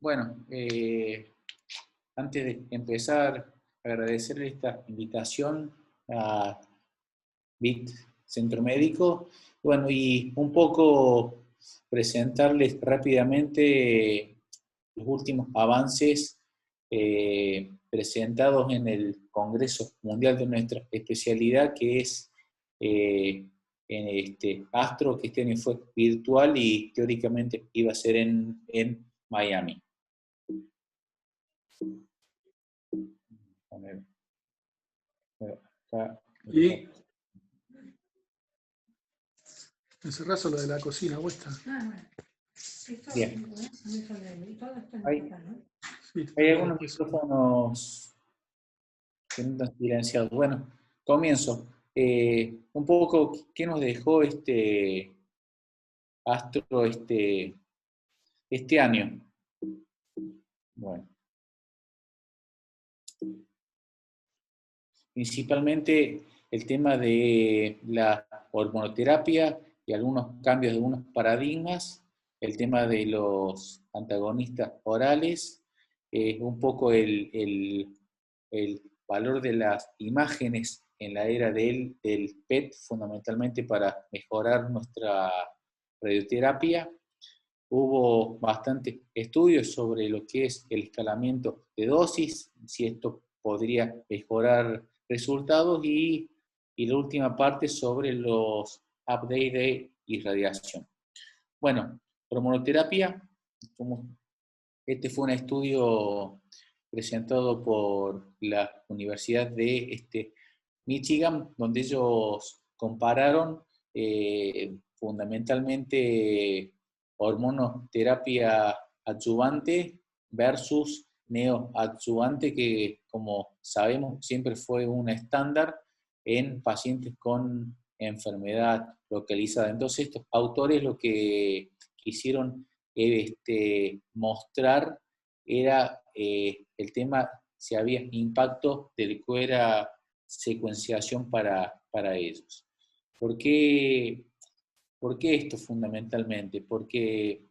Bueno, antes de empezar, agradecerle esta invitación a BIT Centro Médico. Bueno, y un poco presentarles rápidamente los últimos avances presentados en el Congreso Mundial de nuestra especialidad, que es en Astro, que este año fue virtual y teóricamente iba a ser en Miami. Poner acá. Y encerrás lo de la cocina vuestra. Bien. Hay Sí, algunos micrófonos que no están silenciados. Bueno, comienzo. Un poco, ¿qué nos dejó Astro este año? Bueno, principalmente el tema de la hormonoterapia y algunos cambios de algunos paradigmas, el tema de los antagonistas orales, un poco el valor de las imágenes en la era del PET, fundamentalmente para mejorar nuestra radioterapia. Hubo bastantes estudios sobre lo que es el escalamiento de dosis, si esto podría mejorar resultados, y la última parte sobre los updates de irradiación. Bueno, hormonoterapia, este fue un estudio presentado por la Universidad de Michigan, donde ellos compararon fundamentalmente hormonoterapia adyuvante versus neoadyuvante, que como sabemos siempre fue un estándar en pacientes con enfermedad localizada. Entonces estos autores lo que quisieron mostrar era el tema si había impacto del que era secuenciación para ellos. ¿Por qué esto fundamentalmente? Porque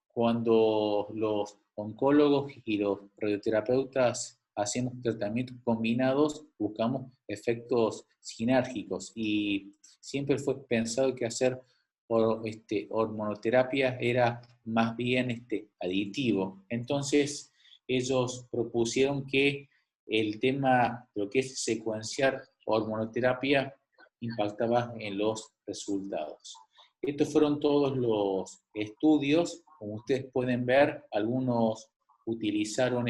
cuando los oncólogos y los radioterapeutas hacemos tratamientos combinados, buscamos efectos sinérgicos, y siempre fue pensado que hacer hormonoterapia era más bien aditivo. Entonces ellos propusieron que el tema, lo que es secuenciar hormonoterapia, impactaba en los resultados. Estos fueron todos los estudios. Como ustedes pueden ver, algunos utilizaron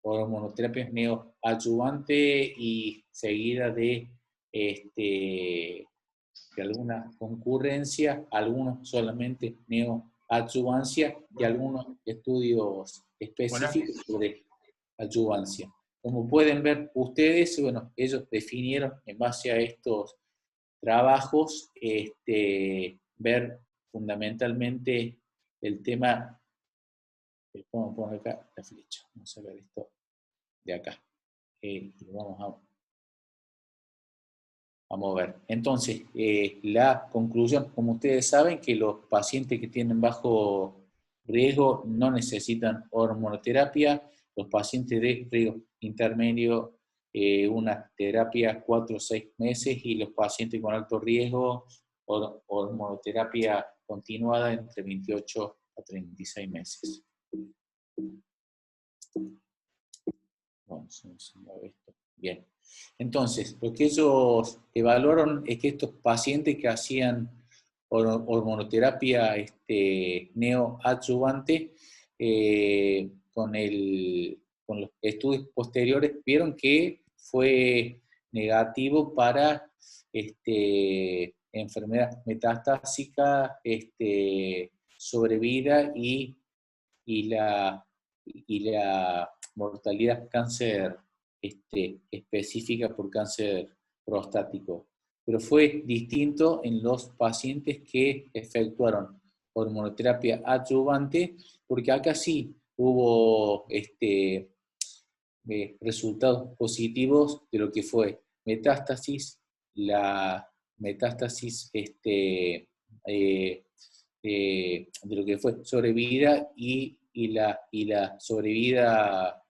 hormonoterapia neoadyuvante y seguida de alguna concurrencia, algunos solamente neoadyuvancia y algunos estudios específicos sobre adyuvancia. Como pueden ver ustedes, bueno, ellos definieron en base a estos trabajos ver fundamentalmente el tema. Vamos a poner acá la flecha, vamos a ver esto de acá. Y vamos a mover. Entonces, la conclusión, como ustedes saben, que los pacientes que tienen bajo riesgo no necesitan hormonoterapia, los pacientes de riesgo intermedio, una terapia 4 o 6 meses, y los pacientes con alto riesgo, hormonoterapia continuada entre 28 a 36 meses. Vamos a ver esto. Bien. Entonces, lo que ellos evaluaron es que estos pacientes que hacían hormonoterapia neoadyuvante, con los estudios posteriores, vieron que fue negativo para enfermedad metastásica, sobrevida y la mortalidad cáncer específica por cáncer prostático. Pero fue distinto en los pacientes que efectuaron hormonoterapia adyuvante, porque acá sí hubo resultados positivos de lo que fue metástasis, la metástasis de lo que fue sobrevida y la sobrevida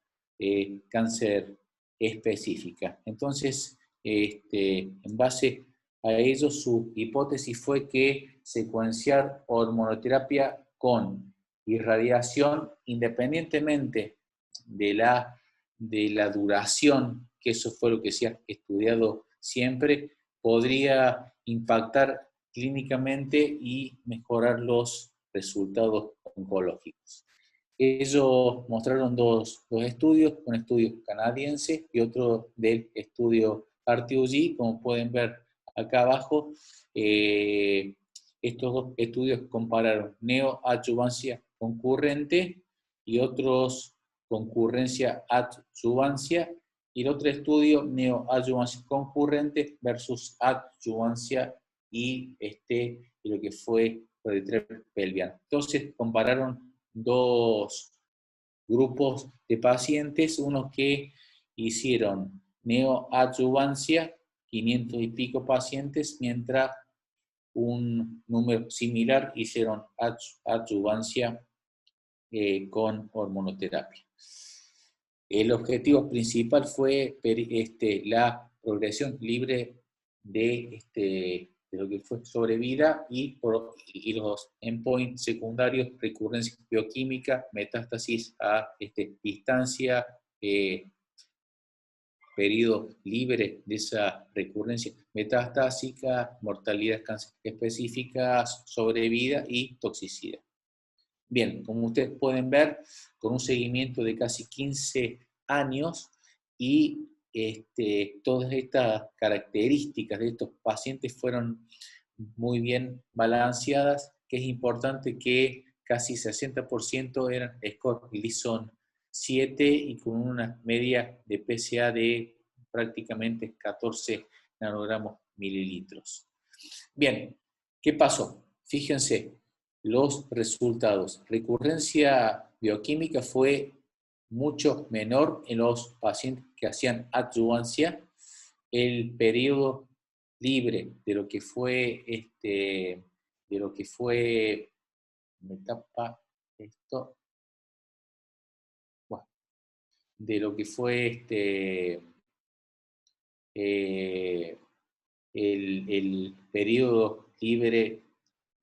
cáncer específica. Entonces, en base a ello, su hipótesis fue que secuenciar hormonoterapia con irradiación, independientemente de la duración, que eso fue lo que se ha estudiado siempre, podría impactar clínicamente y mejorar los resultados oncológicos. Ellos mostraron dos estudios, un estudio canadiense y otro del estudio RTUG, como pueden ver acá abajo. Estos dos estudios compararon neoadjuvancia concurrente y otros concurrencia adjuvancia, y el otro estudio neoadjuvancia concurrente versus adjuvancia y lo que fue radioterapia pelviana. Entonces compararon dos grupos de pacientes, unos que hicieron neoadjuvancia, 500 y pico pacientes, mientras un número similar hicieron adjuvancia con hormonoterapia. El objetivo principal fue la progresión libre de lo que fue sobrevida y los endpoints secundarios, recurrencia bioquímica, metástasis a distancia, periodo libre de esa recurrencia metastásica, mortalidad cáncer específica, sobrevida y toxicidad. Bien, como ustedes pueden ver, con un seguimiento de casi 15 años y todas estas características de estos pacientes fueron muy bien balanceadas, que es importante que casi 60% eran score Gleason 7 y con una media de PSA de prácticamente 14 nanogramos mililitros. Bien, ¿qué pasó? Fíjense los resultados. Recurrencia bioquímica fue mucho menor en los pacientes que hacían adjuvancia. El periodo libre de lo que fue me tapa esto, bueno, de lo que fue el periodo libre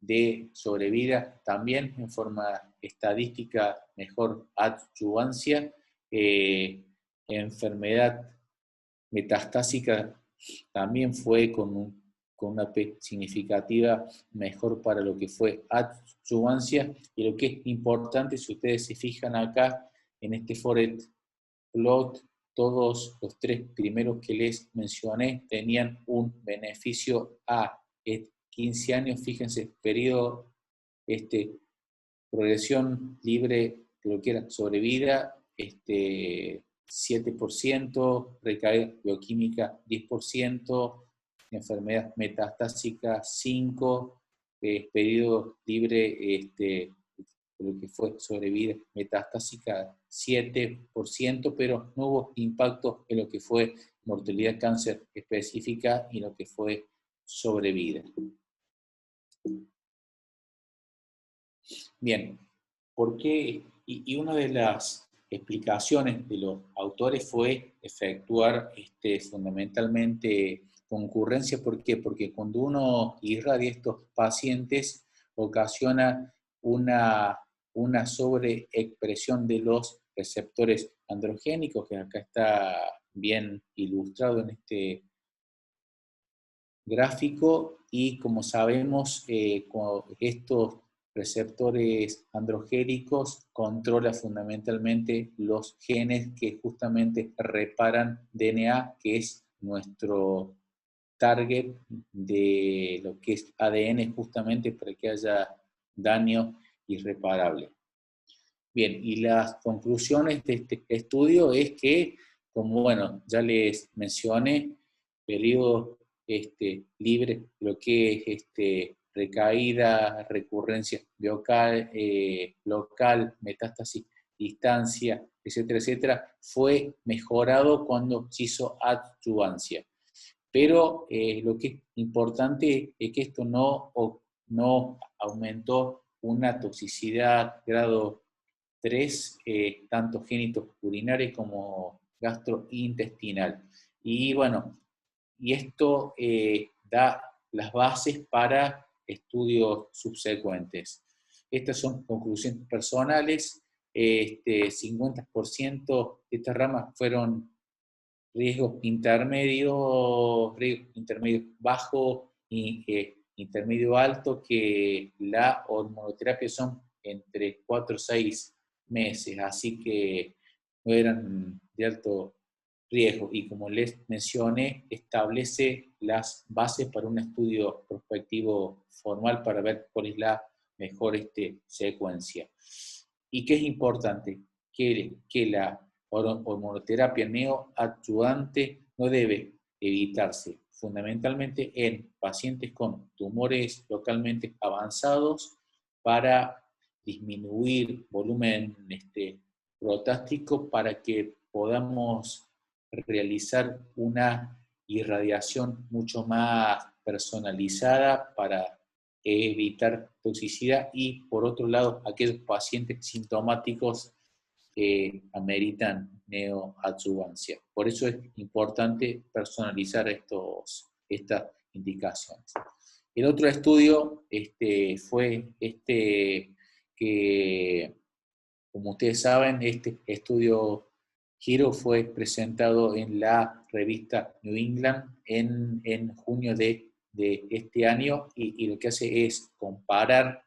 de sobrevida, también en forma estadística mejor adjuvancia, enfermedad metastásica también fue con una P significativa mejor para lo que fue adjuvancia, y lo que es importante, si ustedes se fijan acá en este forest plot, todos los tres primeros que les mencioné tenían un beneficio a 15 años, fíjense, periodo, progresión libre, lo que era sobrevida, 7%, recaída bioquímica 10%, enfermedad metastásica 5%, periodo libre, lo que fue sobrevida metastásica 7%, pero no hubo impacto en lo que fue mortalidad cáncer específica y lo que fue sobrevida. Bien, ¿por qué? Y una de las explicaciones de los autores fue efectuar fundamentalmente concurrencia. ¿Por qué? Porque cuando uno irradia estos pacientes ocasiona una sobreexpresión de los receptores androgénicos, que acá está bien ilustrado en este gráfico, y como sabemos, estos receptores androgénicos controlan fundamentalmente los genes que justamente reparan DNA, que es nuestro target de lo que es ADN, justamente para que haya daño irreparable. Bien, y las conclusiones de este estudio es que, como bueno, ya les mencioné, periodo libre, lo que es recaída, recurrencia local, metástasis, distancia, etcétera, etcétera, fue mejorado cuando se hizo adjuvancia. Pero lo que es importante es que esto no no aumentó una toxicidad grado 3, tanto genitourinaria como gastrointestinal. Y bueno, y esto da las bases para estudios subsecuentes. Estas son conclusiones personales. 50% de estas ramas fueron riesgo intermedio bajo y intermedio alto, que la hormonoterapia son entre 4 o 6 meses, así que no eran de alto riesgo. Y como les mencioné, establece las bases para un estudio prospectivo formal para ver cuál es la mejor secuencia. ¿Y qué es importante? Que la hormonoterapia neoadyuvante no debe evitarse, fundamentalmente en pacientes con tumores localmente avanzados, para disminuir volumen protástico, para que podamos realizar una irradiación mucho más personalizada para evitar toxicidad, y por otro lado aquellos pacientes sintomáticos ameritan neoadjuvancia. Por eso es importante personalizar estas indicaciones. El otro estudio fue que, como ustedes saben, este estudio HERO fue presentado en la revista New England en junio de este año, y lo que hace es comparar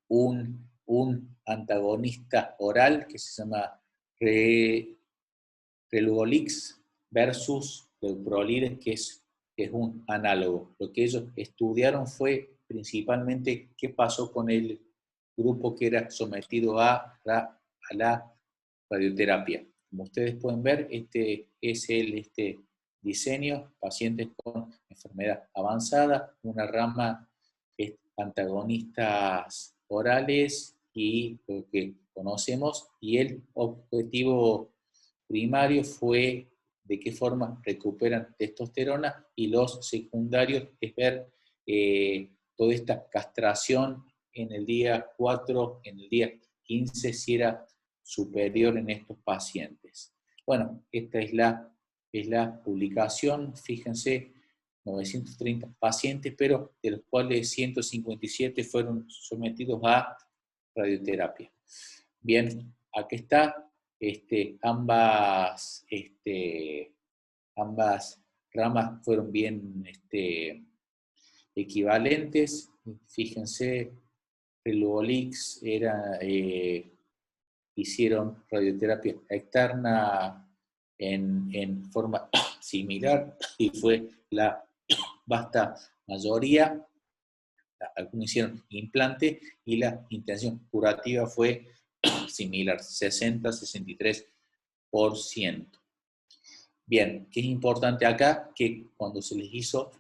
un antagonista oral que se llama Relugolix versus Leuprolide, que es un análogo. Lo que ellos estudiaron fue principalmente qué pasó con el grupo que era sometido a la radioterapia. Como ustedes pueden ver, este es el diseño: pacientes con enfermedad avanzada, una rama antagonistas orales y lo que conocemos, y el objetivo primario fue de qué forma recuperan testosterona, y los secundarios es ver toda esta castración en el día 4, en el día 15, si era superior en estos pacientes. Bueno, esta es la publicación. Fíjense, 930 pacientes, pero de los cuales 157 fueron sometidos a radioterapia. Bien, aquí está. Ambas ramas fueron bien equivalentes. Fíjense, el Olix hicieron radioterapia externa en forma similar, y fue la vasta mayoría. Algunos hicieron implante y la intención curativa fue similar, 60-63%. Bien, ¿qué es importante acá? Que cuando se les hizo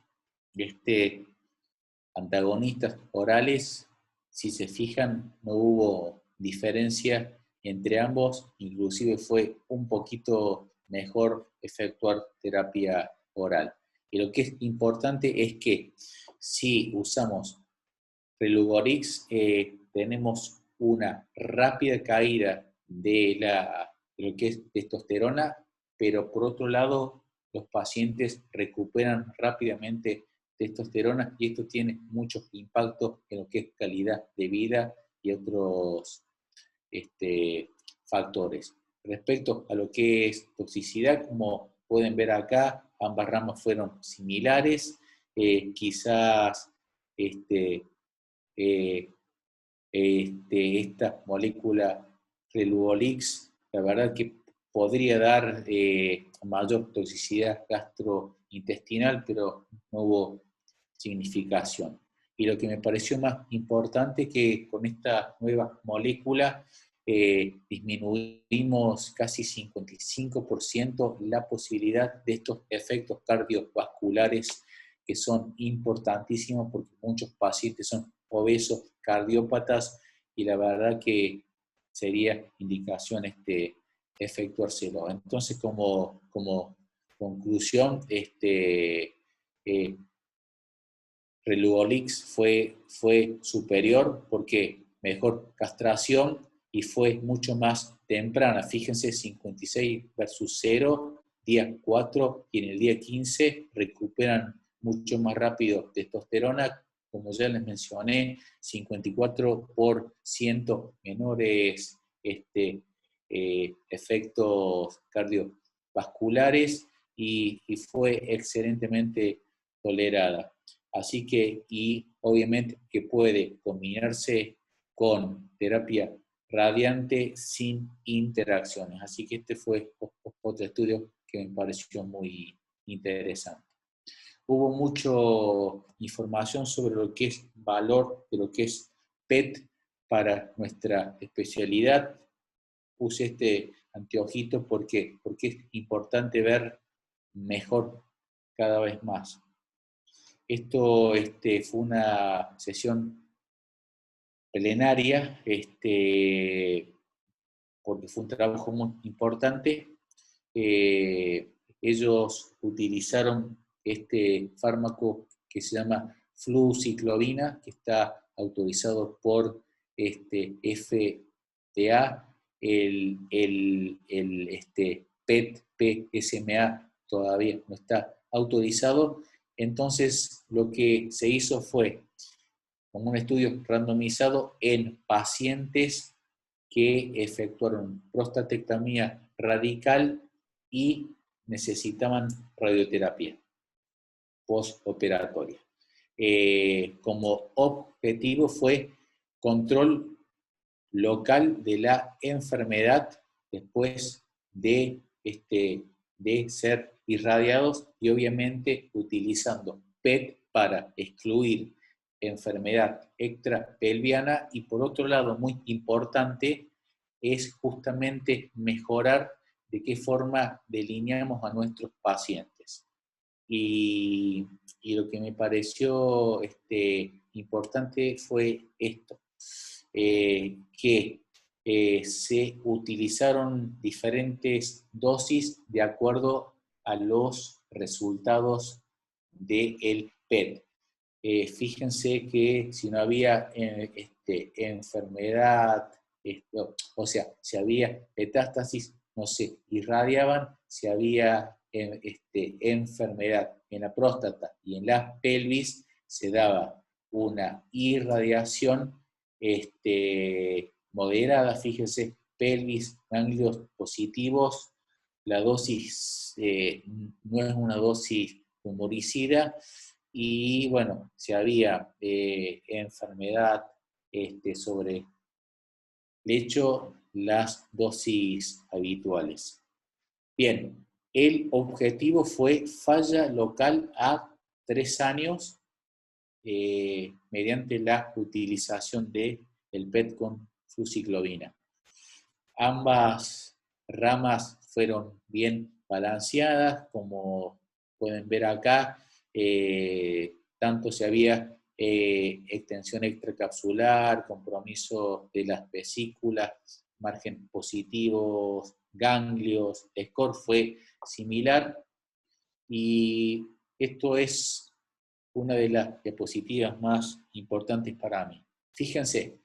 antagonistas orales, si se fijan, no hubo diferencia entre ambos, inclusive fue un poquito mejor efectuar terapia oral. Y lo que es importante es que si usamos Relugolix, tenemos una rápida caída de lo que es testosterona, pero por otro lado los pacientes recuperan rápidamente testosterona, y esto tiene muchos impactos en lo que es calidad de vida y otros factores. Respecto a lo que es toxicidad, como pueden ver acá, ambas ramas fueron similares. Quizás esta molécula Relugolix, la verdad que podría dar mayor toxicidad gastrointestinal, pero no hubo significación. Y lo que me pareció más importante, que con esta nueva molécula disminuimos casi 55% la posibilidad de estos efectos cardiovasculares, que son importantísimos porque muchos pacientes son obesos, cardiópatas, y la verdad que sería indicación efectuárselo. Entonces, como conclusión, Relugolix fue superior porque mejor castración y fue mucho más temprana. Fíjense, 56 versus 0, día 4, y en el día 15 recuperan mucho más rápido testosterona. Como ya les mencioné, 54% menores efectos cardiovasculares y fue excelentemente tolerada. Así que, y obviamente que puede combinarse con terapia radiante sin interacciones. Así que este fue otro estudio que me pareció muy interesante. Hubo mucha información sobre lo que es valor de lo que es PET para nuestra especialidad. Puse este anteojito porque es importante ver mejor cada vez más. Esto fue una sesión plenaria, porque fue un trabajo muy importante. Ellos utilizaron este fármaco que se llama fluciclovina, que está autorizado por FDA, el PET-PSMA todavía no está autorizado. Entonces, lo que se hizo fue como un estudio randomizado en pacientes que efectuaron prostatectomía radical y necesitaban radioterapia postoperatoria. Como objetivo fue control local de la enfermedad después de ser irradiados y obviamente utilizando PET para excluir enfermedad extrapelviana y por otro lado, muy importante, es justamente mejorar de qué forma delineamos a nuestros pacientes. Y lo que me pareció importante fue esto, que se utilizaron diferentes dosis de acuerdo a los resultados del PET. Fíjense que si no había enfermedad, o sea, si había metástasis, no se irradiaban, si había enfermedad en la próstata y en la pelvis, se daba una irradiación moderada, fíjense, pelvis, ganglios positivos, la dosis no es una dosis tumoricida, y bueno, si había enfermedad sobre lecho, las dosis habituales. Bien, el objetivo fue falla local a 3 años mediante la utilización del PET con fluciclovina. Ambas ramas fueron bien balanceadas, como pueden ver acá, tanto si había extensión extracapsular, compromiso de las vesículas, margen positivos, ganglios, score fue similar, y esto es una de las diapositivas más importantes para mí. Fíjense,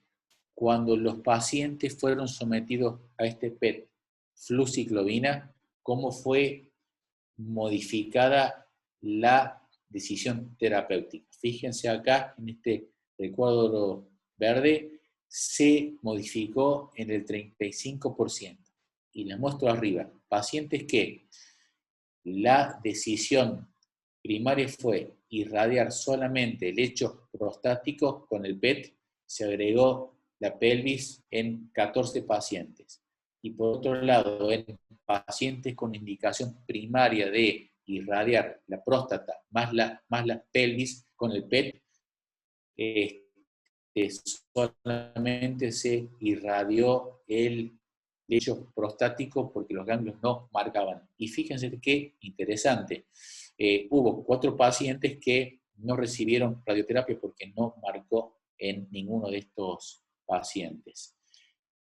cuando los pacientes fueron sometidos a este PET fluciclovina, cómo fue modificada la decisión terapéutica. Fíjense acá, en este recuadro verde, se modificó en el 35%. Y les muestro arriba, pacientes que la decisión primaria fue irradiar solamente el lecho prostático con el PET, se agregó la pelvis en 14 pacientes. Y por otro lado, en pacientes con indicación primaria de irradiar la próstata más la pelvis con el PET, solamente se irradió el lecho prostático porque los ganglios no marcaban. Y fíjense qué interesante. Hubo 4 pacientes que no recibieron radioterapia porque no marcó en ninguno de estos pacientes.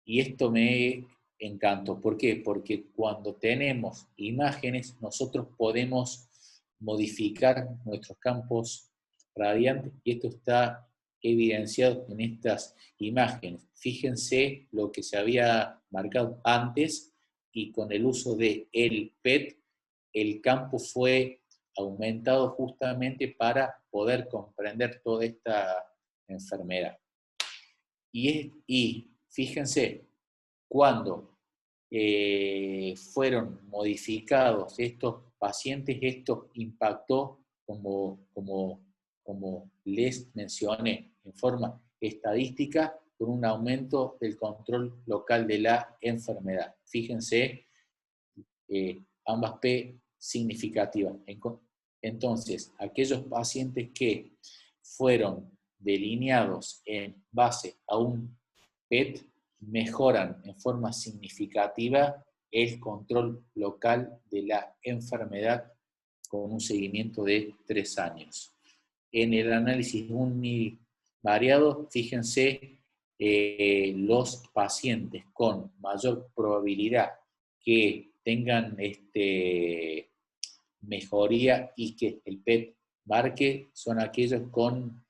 Y esto me encantó. ¿Por qué? Porque cuando tenemos imágenes, nosotros podemos modificar nuestros campos radiante, y esto está evidenciado en estas imágenes. Fíjense lo que se había marcado antes, y con el uso del PET, el campo fue aumentado justamente para poder comprender toda esta enfermedad. Y fíjense, cuando fueron modificados estos pacientes, esto impactó, como les mencioné, en forma estadística, con un aumento del control local de la enfermedad. Fíjense, ambas P significativas. Entonces, aquellos pacientes que fueron delineados en base a un PET mejoran en forma significativa el control local de la enfermedad con un seguimiento de 3 años. En el análisis univariado, fíjense, los pacientes con mayor probabilidad que tengan mejoría y que el PET marque son aquellos con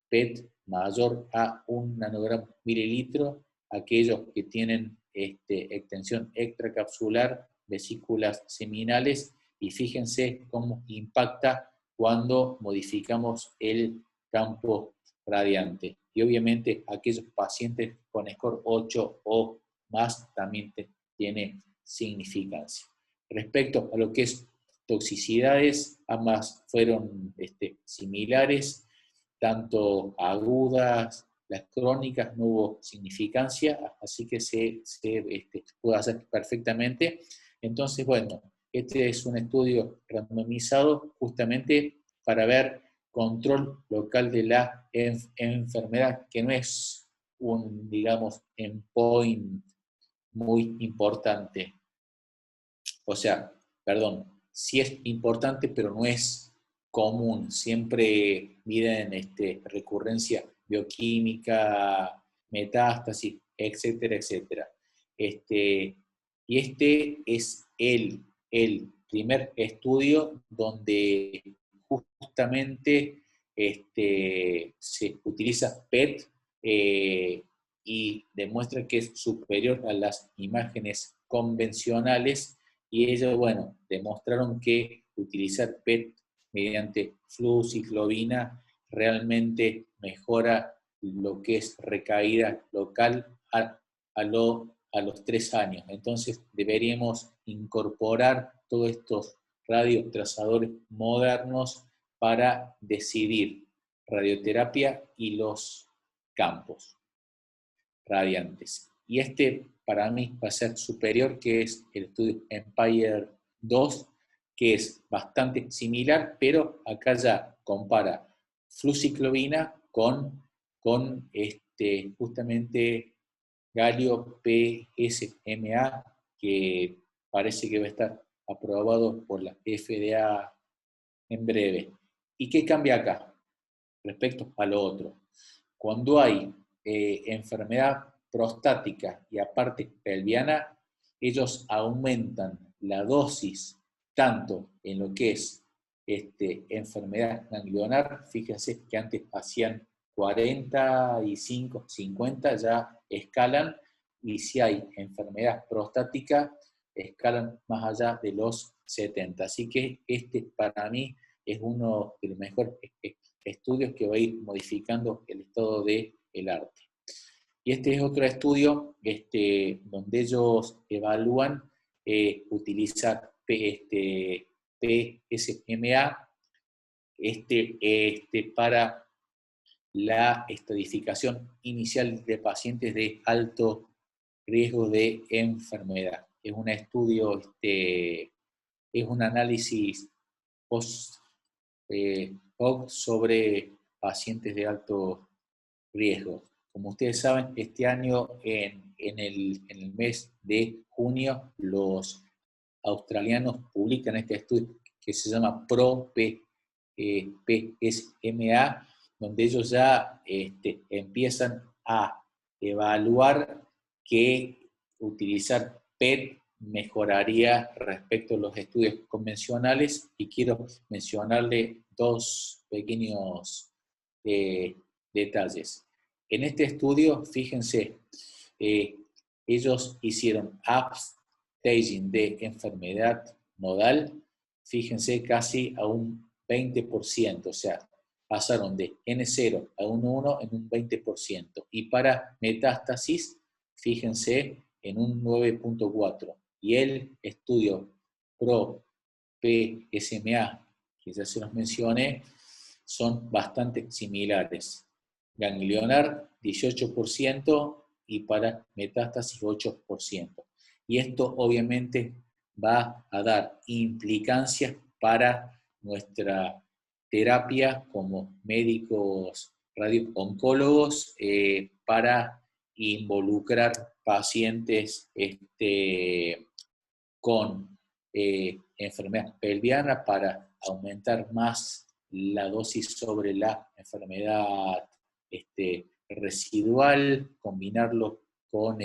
PET mayor a 1 nanogramo mililitro, aquellos que tienen extensión extracapsular, vesículas seminales, y fíjense cómo impacta cuando modificamos el campo radiante. Y obviamente aquellos pacientes con score 8 o más también tiene significancia. Respecto a lo que es toxicidades, ambas fueron similares, tanto agudas, las crónicas no hubo significancia, así que se puede hacer perfectamente. Entonces, bueno, este es un estudio randomizado justamente para ver control local de la enfermedad, que no es un, digamos, endpoint muy importante. O sea, perdón, sí es importante, pero no es común. Siempre miden recurrencia bioquímica, metástasis, etcétera, etcétera. Y este es el primer estudio donde justamente se utiliza PET y demuestra que es superior a las imágenes convencionales, y ellos, bueno, demostraron que utilizar PET mediante fluciclovina realmente mejora lo que es recaída local a los 3 años. Entonces deberíamos incorporar todos estos radiotrazadores modernos para decidir radioterapia y los campos radiantes. Y para mí va a ser superior, que es el estudio Empire 2, que es bastante similar, pero acá ya compara fluciclovina con justamente galio PSMA, que parece que va a estar aprobado por la FDA en breve. ¿Y qué cambia acá respecto a lo otro? Cuando hay enfermedad prostática y aparte pelviana, ellos aumentan la dosis tanto en lo que es enfermedad ganglionar. Fíjense que antes hacían 45, 50, ya escalan, y si hay enfermedad prostática, escalan más allá de los 70. Así que para mí es uno de los mejores estudios que va a ir modificando el estado del arte. Y este es otro estudio donde ellos evalúan utilizar PSMA para la estadificación inicial de pacientes de alto riesgo de enfermedad. Es un estudio, es un análisis post sobre pacientes de alto riesgo. Como ustedes saben, este año, en el mes de junio, los australianos publican este estudio que se llama PSMA, donde ellos ya empiezan a evaluar que utilizar PET mejoraría respecto a los estudios convencionales, y quiero mencionarle dos pequeños detalles. En este estudio, fíjense, ellos hicieron upstaging de enfermedad nodal, fíjense, casi a un 20%, o sea, pasaron de N0 a 1,1 en un 20%. Y para metástasis, fíjense, en un 9,4. Y el estudio PRO-PSMA, que ya se los mencioné, son bastante similares. Ganglionar, 18%, y para metástasis, 8%. Y esto obviamente va a dar implicancias para nuestra terapia como médicos radio-oncólogos para involucrar pacientes con enfermedad pelviana para aumentar más la dosis sobre la enfermedad residual, combinarlo con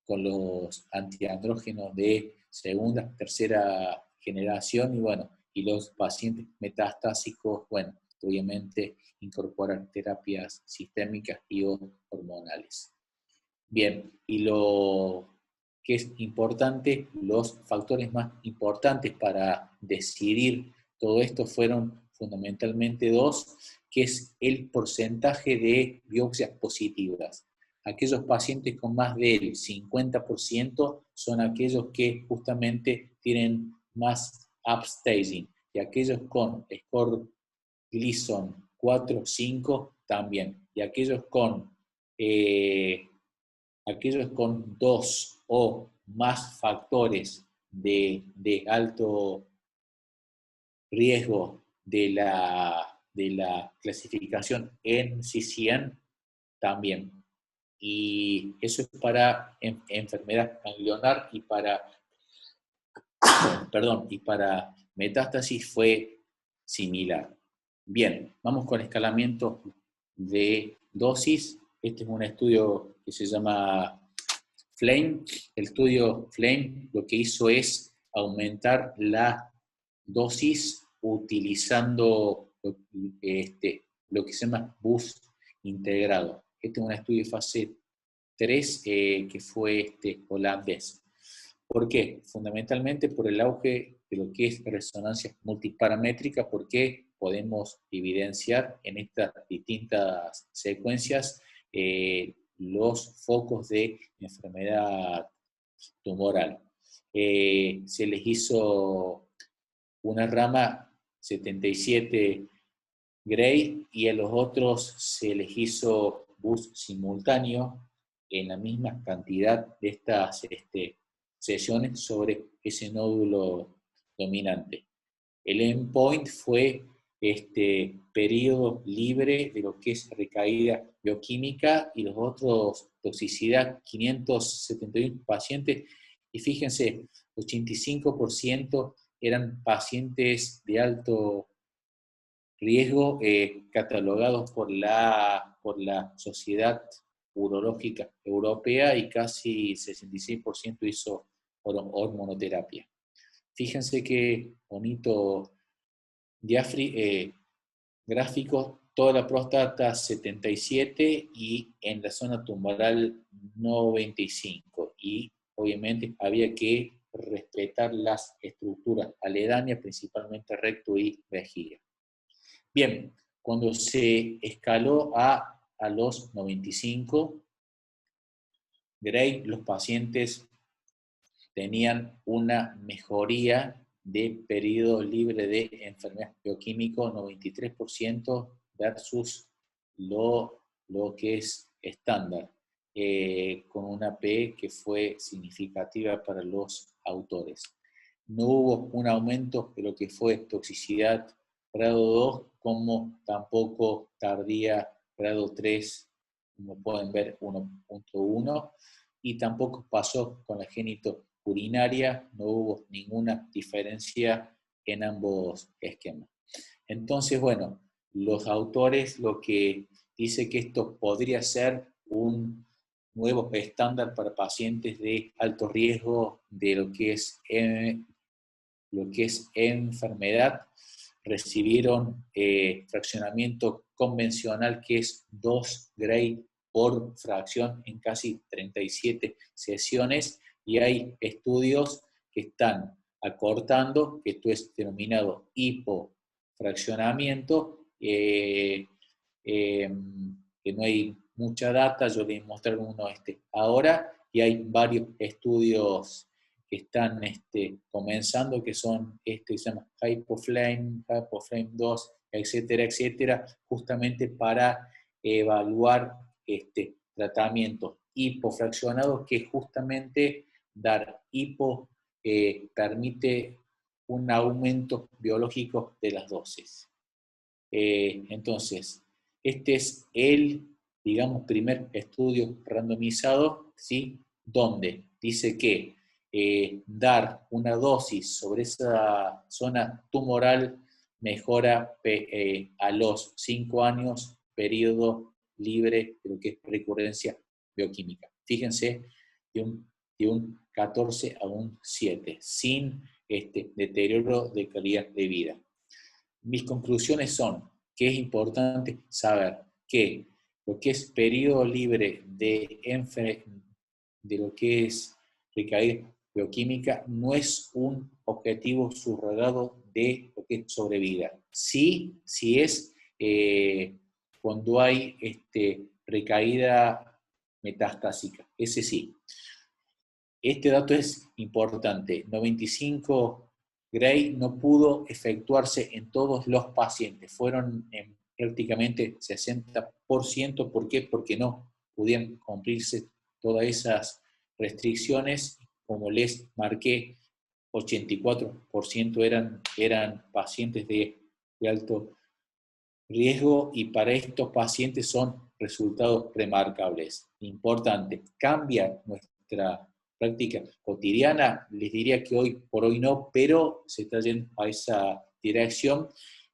los antiandrógenos de segunda, tercera generación, y bueno, y los pacientes metastásicos, bueno, obviamente incorporar terapias sistémicas y hormonales. Bien, y lo que es importante, los factores más importantes para decidir todo esto fueron fundamentalmente dos, que es el porcentaje de biopsias positivas. Aquellos pacientes con más del 50% son aquellos que justamente tienen más upstaging, y aquellos con score Gleason 4, 5 también, y aquellos con dos o más factores de alto riesgo de la clasificación en NCCN también. Y eso es para enfermedad ganglionar, y para metástasis fue similar. Bien, vamos con escalamiento de dosis. Este es un estudio que se llama FLAME. El estudio FLAME lo que hizo es aumentar la dosis utilizando lo que se llama boost integrado. Este es un estudio de fase 3 que fue holandés. ¿Por qué? Fundamentalmente por el auge de lo que es resonancia multiparamétrica, porque podemos evidenciar en estas distintas secuencias los focos de enfermedad tumoral. Se les hizo una rama 77 Gray, y a los otros se les hizo boost simultáneo en la misma cantidad de estas sesiones sobre ese nódulo dominante. El endpoint fue periodo libre de lo que es recaída bioquímica, y los otros toxicidad, 571 pacientes, y fíjense, 85% eran pacientes de alto riesgo catalogados por la Sociedad Urológica Europea, y casi 66% hizo hormonoterapia. Fíjense que bonito gráfico, toda la próstata 77 y en la zona tumoral 95. Y obviamente había que respetar las estructuras aledañas, principalmente recto y vejiga. Bien, cuando se escaló a los 95 Gray, los pacientes tenían una mejoría de periodo libre de enfermedad bioquímico 93% versus lo que es estándar, con una P que fue significativa para los autores. No hubo un aumento de lo que fue toxicidad grado 2, como tampoco tardía grado 3, como pueden ver 1.1, y tampoco pasó con la genitourinaria, no hubo ninguna diferencia en ambos esquemas. Entonces, bueno, los autores lo que dice que esto podría ser un nuevo estándar para pacientes de alto riesgo de lo que es enfermedad recibieron fraccionamiento convencional, que es 2 Gray por fracción en casi 37 sesiones, y hay estudios que están acortando, que esto es denominado hipofraccionamiento, que no hay mucha data, yo voy a mostrar uno ahora, y hay varios estudios que están comenzando, que son que se llama Hypoflame 2, etcétera, etcétera, justamente para evaluar tratamientos hipofraccionados, que justamente dar hipo permite un aumento biológico de las dosis. Entonces, este es el, digamos, primer estudio randomizado, ¿sí? Donde dice que dar una dosis sobre esa zona tumoral mejora a los 5 años periodo libre de lo que es recurrencia bioquímica. Fíjense, de un 14 a un 7, sin deterioro de calidad de vida. Mis conclusiones son que es importante saber que lo que es periodo libre de lo que es recaída bioquímica no es un objetivo subrogado de lo que es sobrevida. Sí es cuando hay recaída metastásica, ese sí. Este dato es importante. 95 Gray no pudo efectuarse en todos los pacientes. Fueron en prácticamente 60%. ¿Por qué? Porque no pudieron cumplirse todas esas restricciones. Como les marqué, 84% eran pacientes de alto riesgo, y para estos pacientes son resultados remarcables. Importante, cambia nuestra práctica cotidiana, les diría que hoy por hoy no, pero se está yendo a esa dirección,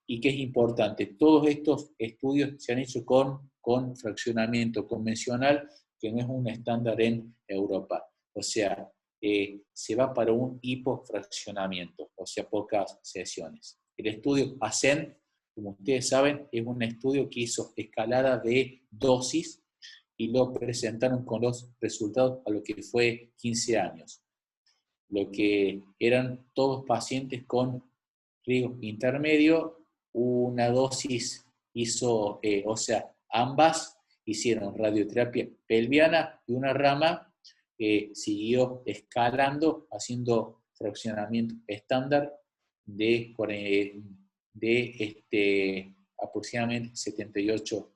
y que es importante. Todos estos estudios se han hecho con fraccionamiento convencional, que no es un estándar en Europa. O sea, se va para un hipofraccionamiento, o sea, pocas sesiones. El estudio ASCEND, como ustedes saben, es un estudio que hizo escalada de dosis, y lo presentaron con los resultados a lo que fue 15 años. Lo que eran todos pacientes con riesgo intermedio, una dosis hizo, o sea, ambas hicieron radioterapia pelviana, y una rama siguió escalando, haciendo fraccionamiento estándar de aproximadamente 78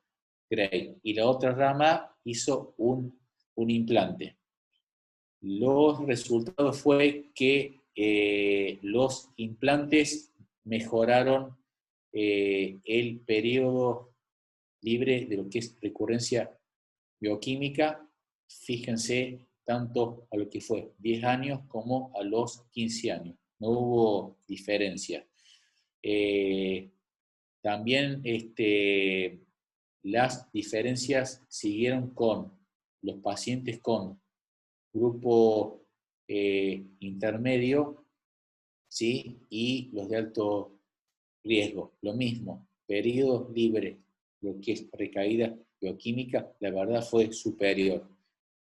Gray. Y la otra rama hizo un implante. Los resultados fue que los implantes mejoraron el periodo libre de lo que es recurrencia bioquímica. Fíjense, tanto a lo que fue 10 años como a los 15 años. No hubo diferencia. También las diferencias siguieron con los pacientes con grupo intermedio, ¿sí? Y los de alto riesgo. Lo mismo, periodo libre, lo que es recaída bioquímica, la verdad fue superior,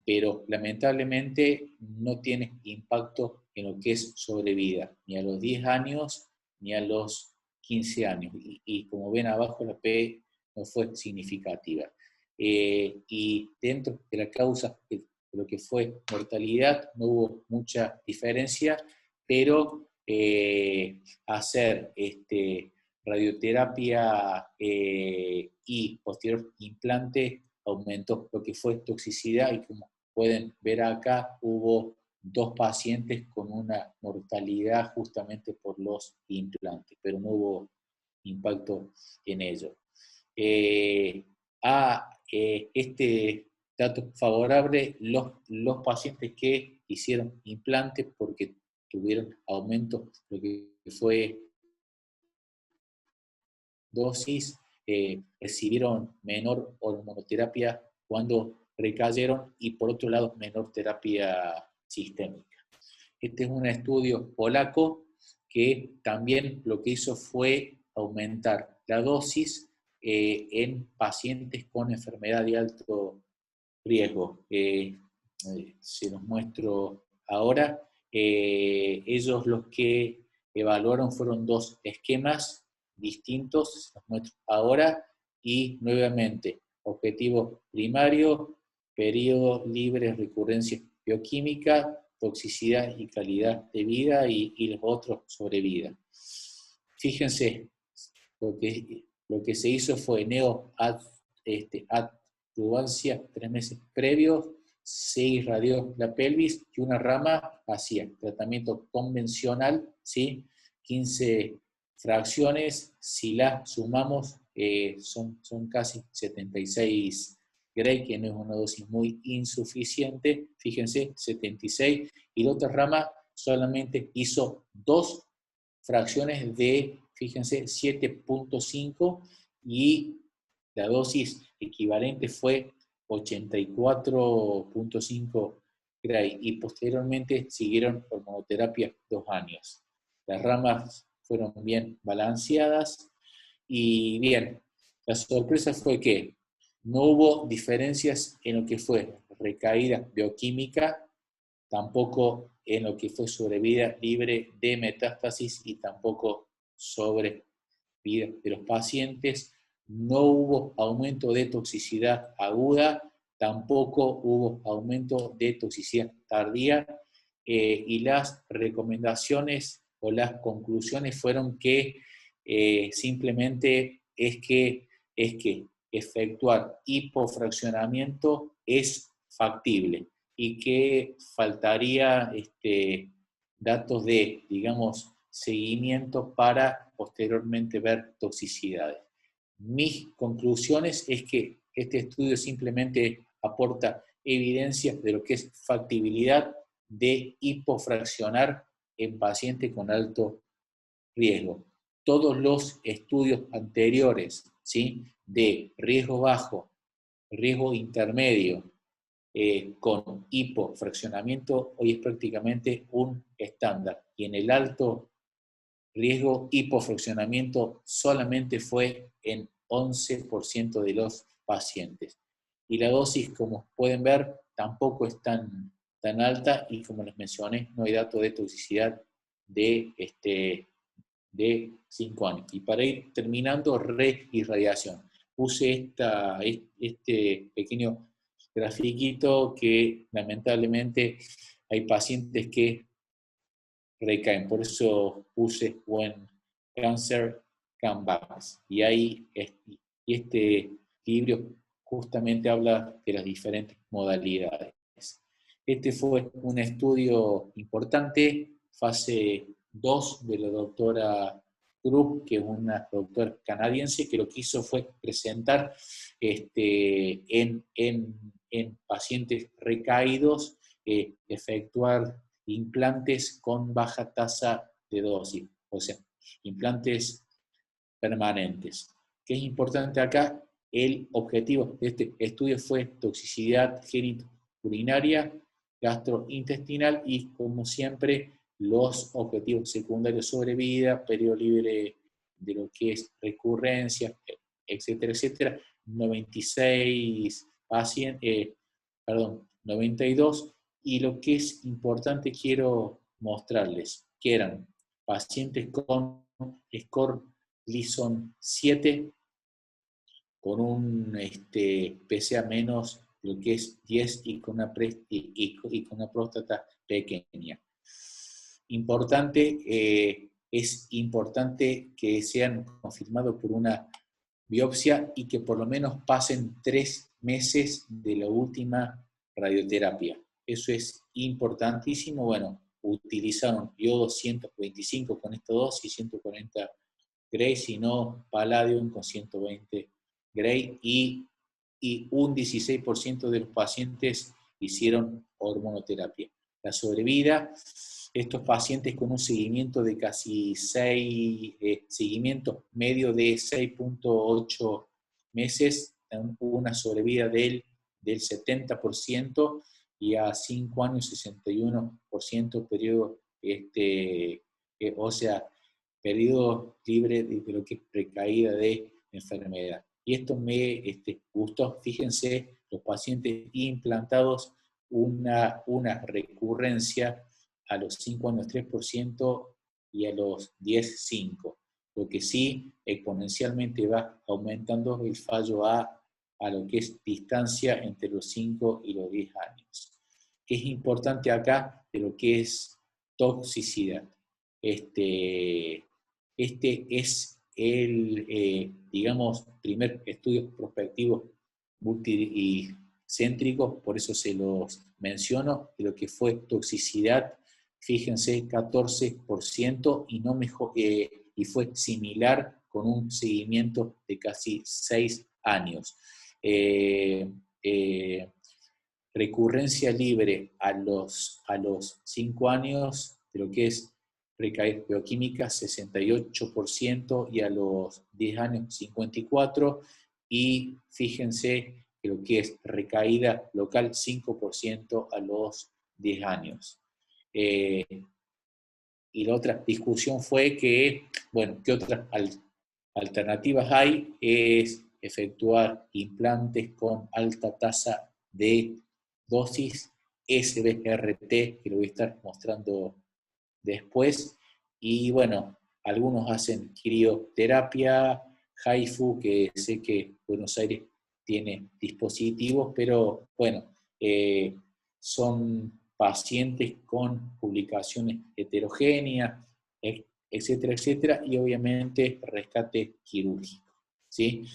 pero lamentablemente no tiene impacto en lo que es sobrevida, ni a los 10 años ni a los 15 años. Y como ven abajo, la P no fue significativa. Y dentro de la causa de lo que fue mortalidad no hubo mucha diferencia, pero hacer radioterapia y posterior implante aumentó lo que fue toxicidad, y como pueden ver acá, hubo 2 pacientes con una mortalidad justamente por los implantes, pero no hubo impacto en ello. Este dato favorable, los pacientes que hicieron implantes porque tuvieron aumento, lo que fue dosis, recibieron menor hormonoterapia cuando recayeron, y por otro lado menor terapia sistémica. Este es un estudio polaco que también lo que hizo fue aumentar la dosis en pacientes con enfermedad de alto riesgo. Se los muestro ahora. Ellos los que evaluaron fueron dos esquemas distintos, se los muestro ahora, y nuevamente, objetivo primario, periodo libre de recurrencia bioquímica, toxicidad y calidad de vida, y los otros sobre vida. Fíjense, lo que se hizo fue neoadjuvancia 3 meses previos, se irradió la pelvis y una rama hacía tratamiento convencional, ¿sí? 15 fracciones, si las sumamos son casi 76 Gray, que no es una dosis muy insuficiente, fíjense, 76, y la otra rama solamente hizo 2 fracciones de, fíjense, 7.5, y la dosis equivalente fue 84.5 Gray, y posteriormente siguieron hormonoterapia 2 años. Las ramas fueron bien balanceadas, y bien, la sorpresa fue que no hubo diferencias en lo que fue recaída bioquímica, tampoco en lo que fue sobrevida libre de metástasis y tampoco sobrevida de los pacientes. No hubo aumento de toxicidad aguda, tampoco hubo aumento de toxicidad tardía, y las recomendaciones o las conclusiones fueron que simplemente es que efectuar hipofraccionamiento es factible, y que faltaría datos de, digamos, seguimiento para posteriormente ver toxicidades. Mis conclusiones es que este estudio simplemente aporta evidencia de lo que es factibilidad de hipofraccionar en pacientes con alto riesgo. Todos los estudios anteriores, ¿sí?, de riesgo bajo, riesgo intermedio, con hipofraccionamiento, hoy es prácticamente un estándar. Y en el alto riesgo, hipofraccionamiento solamente fue en 11% de los pacientes. Y la dosis, como pueden ver, tampoco es tan alta, y como les mencioné, no hay dato de toxicidad de 5 años. Y para ir terminando, reirradiación. Puse este pequeño grafiquito que lamentablemente hay pacientes que recaen. Por eso puse when cancer come back. Y ahí este libro justamente habla de las diferentes modalidades. Este fue un estudio importante, fase 2 de la doctora Group, que es una doctora canadiense, que lo que hizo fue presentar en pacientes recaídos, efectuar implantes con baja tasa de dosis, o sea, implantes permanentes. ¿Qué es importante acá? El objetivo de este estudio fue toxicidad genitourinaria, gastrointestinal, y, como siempre, los objetivos secundarios sobre vida, periodo libre de lo que es recurrencia, etcétera, etcétera. 96 pacientes, 92, y lo que es importante quiero mostrarles, que eran pacientes con score Gleason 7, con un PSA menos lo que es 10, y con una próstata pequeña. Importante, es importante que sean confirmados por una biopsia y que por lo menos pasen 3 meses de la última radioterapia. Eso es importantísimo. Bueno, utilizaron iodo 125 con estos dos y 140 Gray, sino Palladium con 120 Gray, y un 16% de los pacientes hicieron hormonoterapia. La sobrevida, estos pacientes con un seguimiento de casi 6, seguimiento medio de 6.8 meses, hubo una sobrevida del 70%, y a 5 años 61% periodo, o sea, periodo libre de lo que es recaída de enfermedad. Y esto me gustó. Fíjense, los pacientes implantados, una recurrencia a los 5 años 3% y a los 10, 5%. Lo que sí exponencialmente va aumentando el fallo a lo que es distancia entre los 5 y los 10 años. ¿Qué es importante acá de lo que es toxicidad? Este es el, digamos, primer estudio prospectivo multicéntrico, por eso se los menciono, de lo que fue toxicidad. Fíjense, 14% y, no mejor, y fue similar con un seguimiento de casi 6 años. Recurrencia libre a los 5 años de lo que es recaída bioquímica, 68%, y a los 10 años, 54%, y fíjense que lo que es recaída local, 5% a los 10 años. Y la otra discusión fue que, bueno, ¿qué otras alternativas hay? Es efectuar implantes con alta tasa de dosis SBRT, que lo voy a estar mostrando después. Y bueno, algunos hacen crioterapia, HIFU, que sé que Buenos Aires tiene dispositivos, pero bueno, son pacientes con publicaciones heterogéneas, etcétera, etcétera, y obviamente rescate quirúrgico, ¿sí?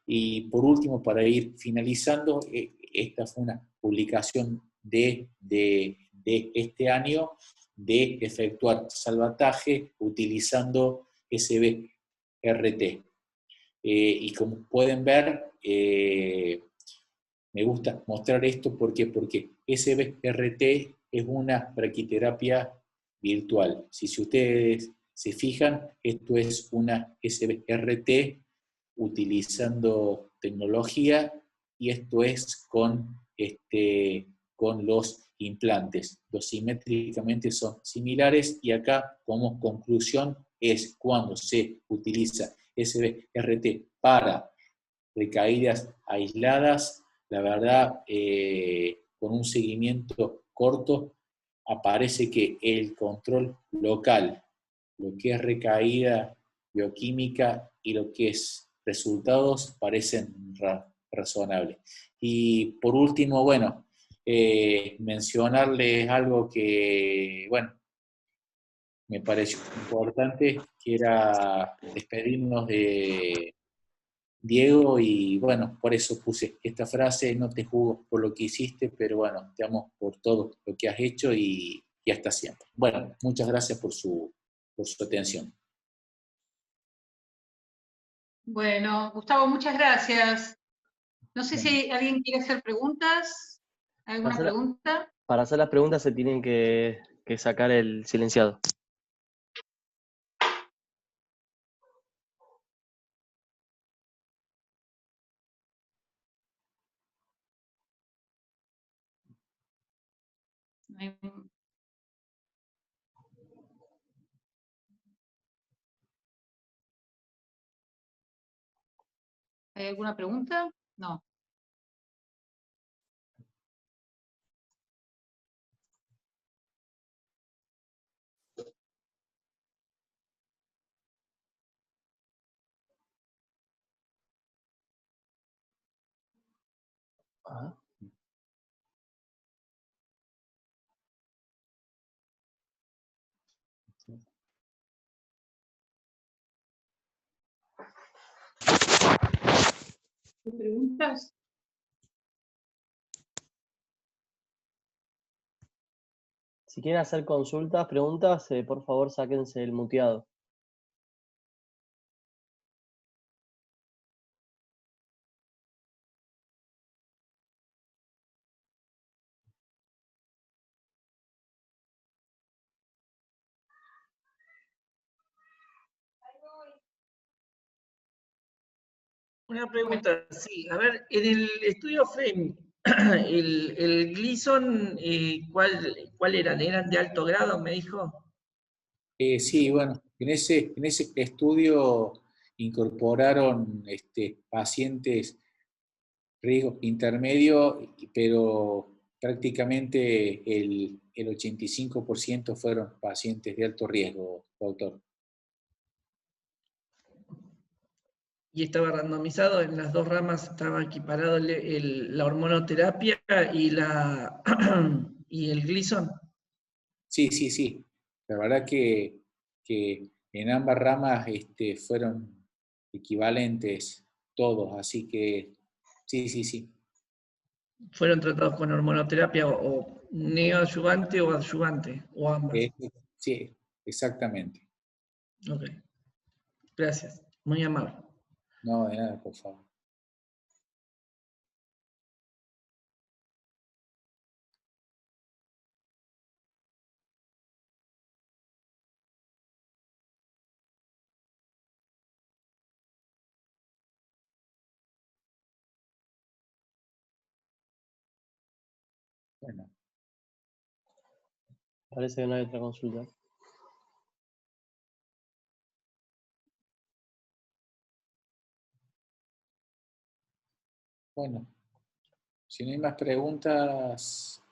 Y por último, para ir finalizando, esta fue una publicación de este año, de efectuar salvataje utilizando SBRT. Y como pueden ver, me gusta mostrar esto porque SBRT es una braquiterapia virtual. Si ustedes se fijan, esto es una SBRT utilizando tecnología, y esto es con los implantes. Dosimétricamente son similares, y acá como conclusión es cuando se utiliza SBRT para recaídas aisladas, la verdad, con un seguimiento corto, aparece que el control local, lo que es recaída bioquímica y lo que es resultados, parecen razonables. Y por último, bueno, mencionarles algo que, bueno, me pareció importante, que era despedirnos de Diego, y bueno, por eso puse esta frase: no te juzgo por lo que hiciste, pero bueno, te amo por todo lo que has hecho, y hasta siempre. Bueno, muchas gracias por su atención. Bueno, Gustavo, muchas gracias. No sé si alguien quiere hacer preguntas. ¿Alguna pregunta? Para hacer las preguntas se tienen que sacar el silenciado. ¿Hay alguna pregunta? No. Ajá. ¿Hay preguntas? Si quieren hacer consultas, preguntas, por favor sáquense el muteado. Una pregunta, sí. A ver, en el estudio FEM, el Gleason, ¿cuál eran? ¿Eran de alto grado, me dijo? Sí, bueno, en ese estudio incorporaron pacientes riesgo intermedio, pero prácticamente el 85% fueron pacientes de alto riesgo, doctor. Y estaba randomizado en las dos ramas, estaba equiparado la hormonoterapia y el Gleason. Sí, sí, sí. La verdad que en ambas ramas fueron equivalentes todos, así que sí, sí, sí. ¿Fueron tratados con hormonoterapia o neoadyuvante o adyuvante? O ambas. Sí, exactamente. Ok. Gracias. Muy amable. No, de nada, por favor. Bueno, Parece que no hay otra consulta. bueno, si no hay más preguntas,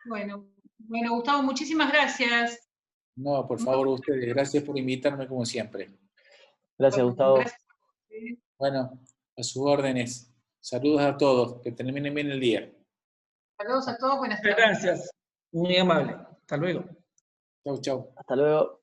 Bueno, Gustavo, muchísimas gracias. no, por favor, ustedes, gracias por invitarme como siempre. Gracias, Bueno, Gustavo. gracias. Bueno, a sus órdenes. Saludos a todos, que terminen bien el día. Saludos a todos, buenas tardes. Gracias. Muy amable. Hasta luego. Chau, chau. Hasta luego.